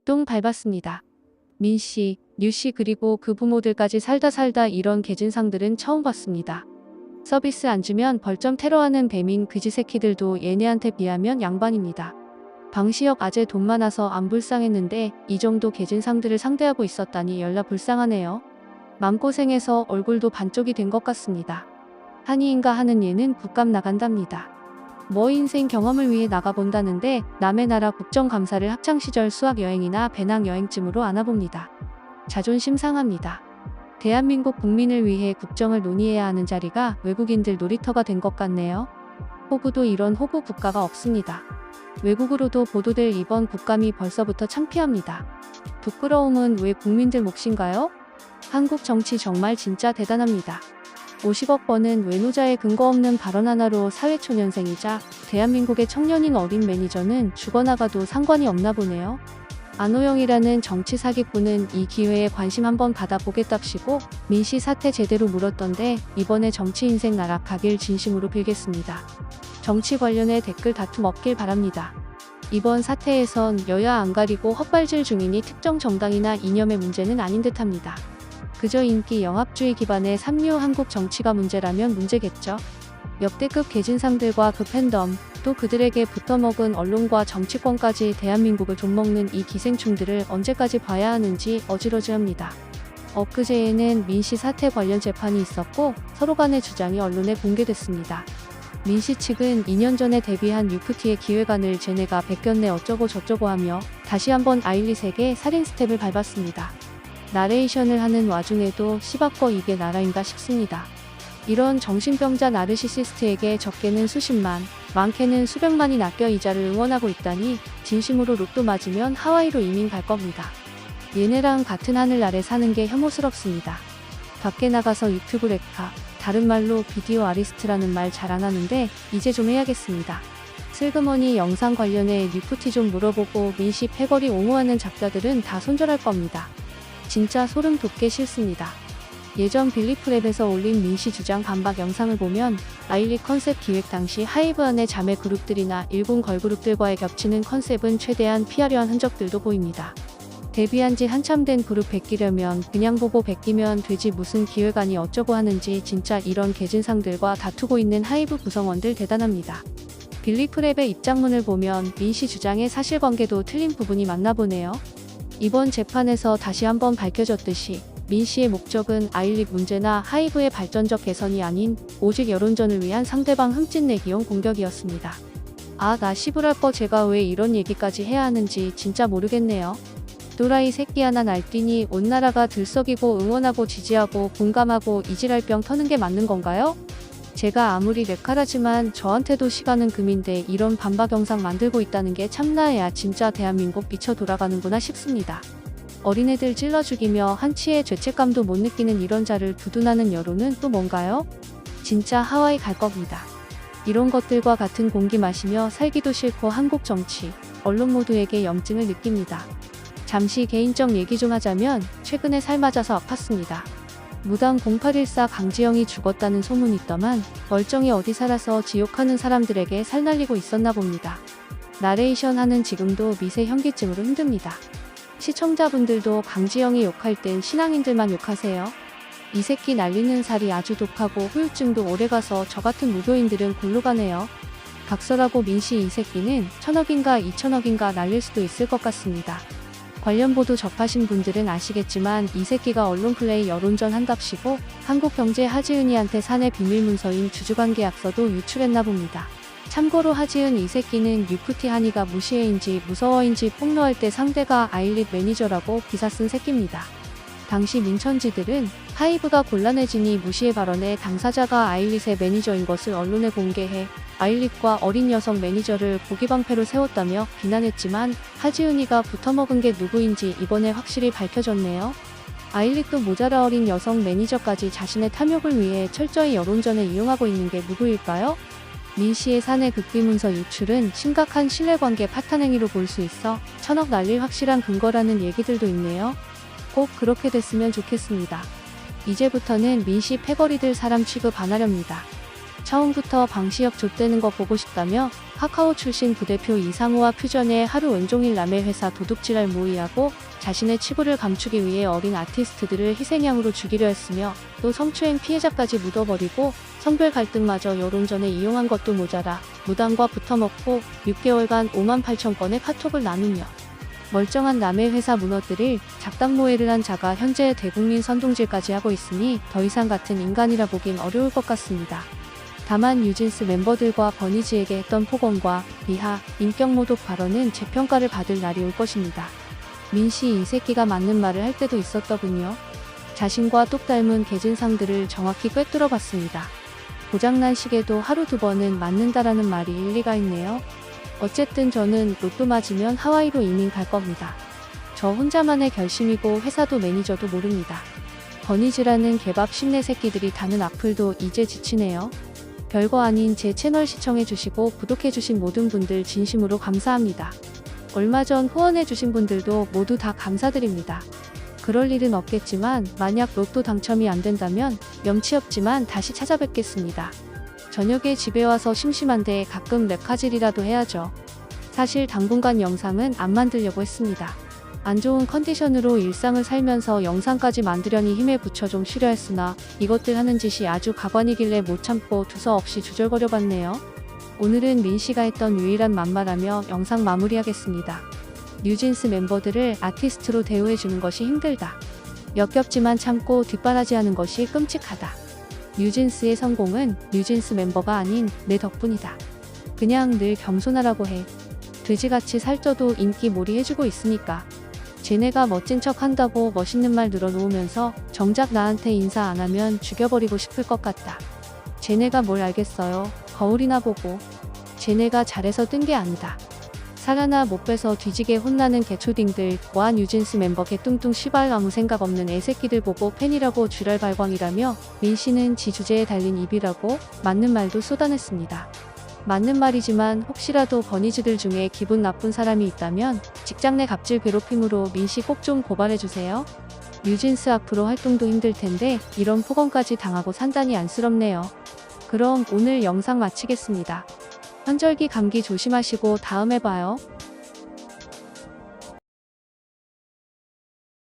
똥 밟았습니다. 민 씨, 류 씨 그리고 그 부모들까지 살다 이런 개진상들은 처음 봤습니다. 서비스 안 주면 벌점 테러하는 배민 그지 새끼들도 얘네한테 비하면 양반입니다. 방시혁 아재 돈 많아서 안 불쌍했는데 이 정도 개진상들을 상대하고 있었다니 열나 불쌍하네요. 맘고생해서 얼굴도 반쪽이 된 것 같습니다. 한이인가 하는 얘는 국감 나간답니다. 뭐 인생 경험을 위해 나가본다는데 남의 나라 국정감사를 학창시절 수학여행이나 배낭여행쯤으로 안아봅니다. 자존심 상합니다. 대한민국 국민을 위해 국정을 논의해야 하는 자리가 외국인들 놀이터가 된 것 같네요. 호구도 이런 호구 국가가 없습니다. 외국으로도 보도될 이번 국감이 벌써부터 창피합니다. 부끄러움은 왜 국민들 몫인가요? 한국 정치 정말 진짜 대단합니다. 50억 버는 외노자의 근거 없는 발언 하나로 사회초년생이자 대한민국의 청년인 어린 매니저는 죽어나가도 상관이 없나 보네요. 안호영이라는 정치 사기꾼은 이 기회에 관심 한번 받아보겠답시고 민씨 사태 제대로 물었던데 이번에 정치 인생 나락가길 진심으로 빌겠습니다. 정치 관련해 댓글 다툼 없길 바랍니다. 이번 사태에선 여야 안 가리고 헛발질 중이니 특정 정당이나 이념의 문제는 아닌 듯합니다. 그저 인기 영합주의 기반의 삼류 한국 정치가 문제라면 문제겠죠. 역대급 개진상들과 그 팬덤, 또 그들에게 붙어먹은 언론과 정치권까지 대한민국을 돈먹는 이 기생충들을 언제까지 봐야 하는지 어지러지합니다. 엊그제에는 민씨 사태 관련 재판이 있었고 서로 간의 주장이 언론에 공개됐습니다. 민씨 측은 2년 전에 데뷔한 유프티의 기획안을 쟤네가 베꼈네 어쩌고 저쩌고 하며 다시 한번 아일릿에게 살인 스텝을 밟았습니다. 나레이션을 하는 와중에도 씨바꺼 이게 나라인가 싶습니다. 이런 정신병자 나르시시스트에게 적게는 수십만, 많게는 수백만이 낚여 이자를 응원하고 있다니 진심으로 로또 맞으면 하와이로 이민 갈 겁니다. 얘네랑 같은 하늘 아래 사는 게 혐오스럽습니다. 밖에 나가서 유튜브 렉카, 다른 말로 비디오 아리스트라는 말 잘 안 하는데 이제 좀 해야겠습니다. 슬그머니 영상 관련해 뉴프티 좀 물어보고 민씨 패거리 옹호하는 작자들은 다 손절할 겁니다. 진짜 소름 돋게 싫습니다. 예전 빌리프랩에서 올린 민씨 주장 반박 영상을 보면 아일릿 컨셉 기획 당시 하이브 안의 자매 그룹들이나 일군 걸그룹들과의 겹치는 컨셉은 최대한 피하려 한 흔적들도 보입니다. 데뷔한 지 한참 된 그룹 베끼려면 그냥 보고 베끼면 되지 무슨 기획안이 어쩌고 하는지 진짜 이런 개진상들과 다투고 있는 하이브 구성원들 대단합니다. 빌리프랩의 입장문을 보면 민씨 주장의 사실관계도 틀린 부분이 많나 보네요. 이번 재판에서 다시 한번 밝혀졌듯이 민씨의 목적은 아일릿 문제나 하이브의 발전적 개선이 아닌 오직 여론전을 위한 상대방 흠집내기용 공격이었습니다. 아, 나 시부랄 거 제가 왜 이런 얘기까지 해야 하는지 진짜 모르겠네요. 또라이 새끼 하나 날뛰니 온 나라가 들썩이고 응원하고 지지하고 공감하고 이지랄병 터는 게 맞는 건가요? 제가 아무리 렉카라지만 저한테도 시간은 금인데 이런 반박 영상 만들고 있다는 게 참나야 진짜 대한민국 미쳐 돌아가는구나 싶습니다. 어린애들 찔러 죽이며 한치의 죄책감도 못 느끼는 이런 자를 두둔하는 여론은 또 뭔가요? 진짜 하와이 갈 겁니다. 이런 것들과 같은 공기 마시며 살기도 싫고 한국 정치, 언론 모두에게 염증을 느낍니다. 잠시 개인적 얘기 좀 하자면 최근에 살 맞아서 아팠습니다. 무당 0814 강지영이 죽었다는 소문이 있더만 멀쩡히 어디 살아서 지옥하는 사람들에게 살 날리고 있었나 봅니다. 나레이션 하는 지금도 미세 현기증으로 힘듭니다. 시청자분들도 강지영이 욕할 땐 신앙인들만 욕하세요. 이 새끼 날리는 살이 아주 독하고 후유증도 오래가서 저 같은 무교인들은 골로 가네요. 각설하고 민씨 이 새끼는 1000억인가 2000억인가 날릴 수도 있을 것 같습니다. 관련 보도 접하신 분들은 아시겠지만 이 새끼가 언론 플레이 여론전 한답시고 한국경제 하지은이한테 사내 비밀문서인 주주관계약서도 유출했나 봅니다. 참고로 하지은 이 새끼는 유프티 한이가 무시해인지 무서워인지 폭로할 때 상대가 아일릿 매니저라고 기사 쓴 새끼입니다. 당시 민천지들은 하이브가 곤란해지니 무시해 발언해 당사자가 아일릿의 매니저인 것을 언론에 공개해 아일릿과 어린 여성 매니저를 고기방패로 세웠다며 비난했지만 하지은이가 붙어먹은 게 누구인지 이번에 확실히 밝혀졌네요. 아일릿도 모자라 어린 여성 매니저까지 자신의 탐욕을 위해 철저히 여론전에 이용하고 있는 게 누구일까요? 민씨의 사내 극비문서 유출은 심각한 신뢰관계 파탄 행위로 볼 수 있어 1000억 날릴 확실한 근거라는 얘기들도 있네요. 꼭 그렇게 됐으면 좋겠습니다. 이제부터는 민씨 패거리들 사람 취급 안 하렵니다. 처음부터 방시혁 좆되는 거 보고 싶다며 카카오 출신 부대표 이상우와 퓨전에 하루 온종일 남의 회사 도둑질할 모의하고 자신의 치부를 감추기 위해 어린 아티스트들을 희생양으로 죽이려 했으며 또 성추행 피해자까지 묻어버리고 성별 갈등마저 여론전에 이용한 것도 모자라 무당과 붙어먹고 6개월간 5만 8천 건의 카톡을 나누며 멀쩡한 남의 회사 무너뜨릴 작당모해를 한 자가 현재 대국민 선동질까지 하고 있으니 더 이상 같은 인간이라 보긴 어려울 것 같습니다. 다만 뉴진스 멤버들과 버니즈에게 했던 폭언과 비하, 인격모독 발언은 재평가를 받을 날이 올 것입니다. 민씨 이 새끼가 맞는 말을 할 때도 있었더군요. 자신과 똑 닮은 개진상들을 정확히 꿰뚫어 봤습니다. 고장난 시계도 하루 2번은 맞는다라는 말이 일리가 있네요. 어쨌든 저는 로또 맞으면 하와이로 이민 갈 겁니다. 저 혼자만의 결심이고 회사도 매니저도 모릅니다. 버니즈라는 개밥 신내 새끼들이 다는 악플도 이제 지치네요. 별거 아닌 제 채널 시청해주시고 구독해주신 모든 분들 진심으로 감사합니다. 얼마 전 후원해주신 분들도 모두 다 감사드립니다. 그럴 일은 없겠지만 만약 로또 당첨이 안 된다면 염치 없지만 다시 찾아뵙겠습니다. 저녁에 집에 와서 심심한데 가끔 랩카질이라도 해야죠. 사실 당분간 영상은 안 만들려고 했습니다. 안 좋은 컨디션으로 일상을 살면서 영상까지 만들려니 힘에 부쳐 좀 쉬려 했으나 이것들 하는 짓이 아주 가관이길래 못 참고 두서없이 주절거려봤네요. 오늘은 민씨가 했던 유일한 만말하며 영상 마무리하겠습니다. 뉴진스 멤버들을 아티스트로 대우해주는 것이 힘들다. 역겹지만 참고 뒷바라지하는 것이 끔찍하다. 뉴진스의 성공은 뉴진스 멤버가 아닌 내 덕분이다. 그냥 늘 겸손하라고 해. 돼지같이 살쪄도 인기몰이 해주고 있으니까. 쟤네가 멋진 척 한다고 멋있는 말 늘어놓으면서 정작 나한테 인사 안 하면 죽여버리고 싶을 것 같다. 쟤네가 뭘 알겠어요. 거울이나 보고. 쟤네가 잘해서 뜬 게 아니다. 살 하나 못 빼서 뒤지게 혼나는 개초딩들, 와 뉴진스 멤버 개뚱뚱 시발 아무 생각 없는 애새끼들 보고 팬이라고 쥐랄발광이라며 민씨는 지 주제에 달린 입이라고 맞는 말도 쏟아냈습니다. 맞는 말이지만 혹시라도 버니즈들 중에 기분 나쁜 사람이 있다면 직장 내 갑질 괴롭힘으로 민씨 꼭 좀 고발해주세요. 뉴진스 앞으로 활동도 힘들 텐데 이런 폭언까지 당하고 산다니 안쓰럽네요. 그럼 오늘 영상 마치겠습니다. 환절기 감기 조심하시고 다음에 봐요.